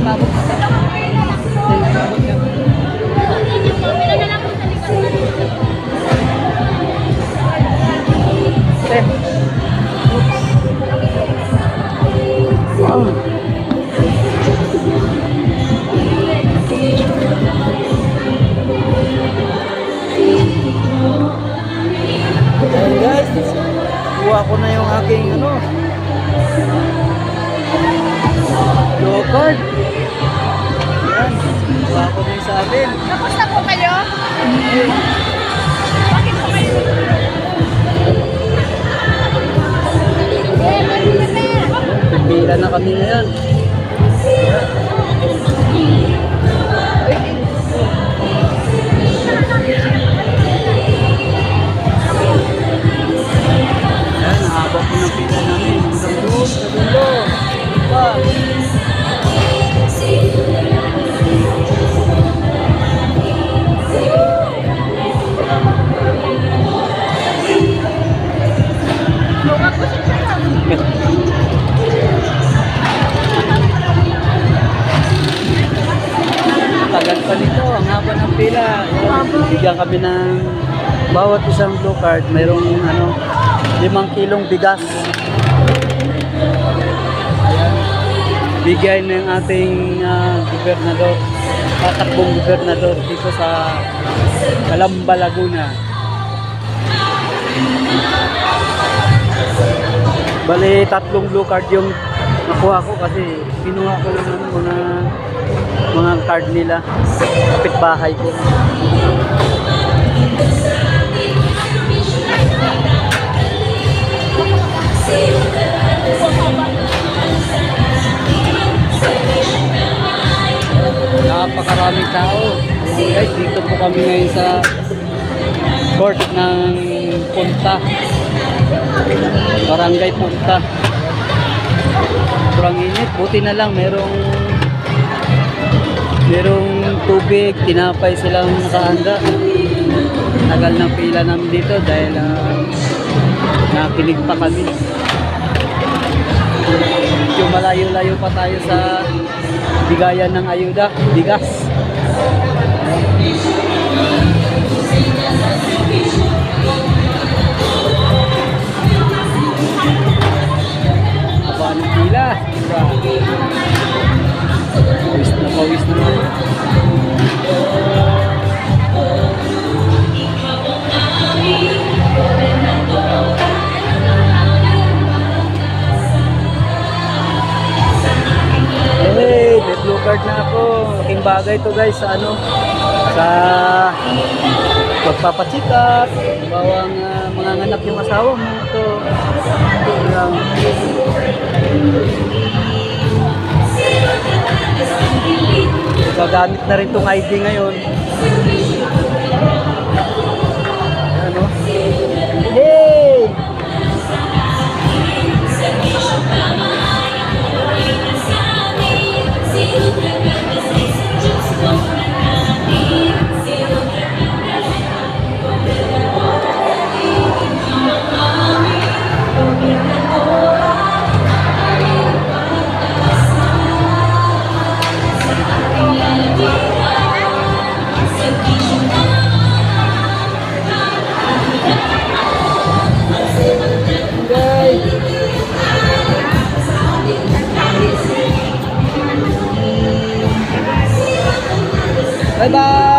Tabot na sa. Tabot yan. Wow. Ayan guys, kuha ko na yung aking low card. Ayan, kuha ko na yung sa akin. Kamusta po kayo? Bakit po kayo? Pila na kami ngayon. Ayan, nahaba po ng pila namin. Hanggang doon, sa dulo. Pa. Tagal pa nito, ang haba ng pila. Bigyan kami ng bawat isang blue card, mayroong 5 kilong bigas. Ayan. Bigay ng ating gobernador, tatakbong gobernador dito sa Calamba, Laguna. Bali, 3 blue card yung nakuha ko kasi pinuha ko lang mga card nila, kapitbahay ko. Napakaraming tao. Guys, dito po kami ngayon sa court ng Punta, Barangay Punta. Sobrang init, buti na lang merong tubig, tinapay silang nakahanda. Tagal ng pila namin dito dahil nakinig pa kami. Medyo malayo-layo pa tayo sa bigayan ng ayuda, bigas. Aba ng pila. Pawis na naman. Hey, may blue card na ako. Laking bagay to guys sa sa pagpapacheck up. Bawang mga anak yung asawa mo. Ito lang. Gagamit na rin tong ID ngayon. Hey! Bye-bye!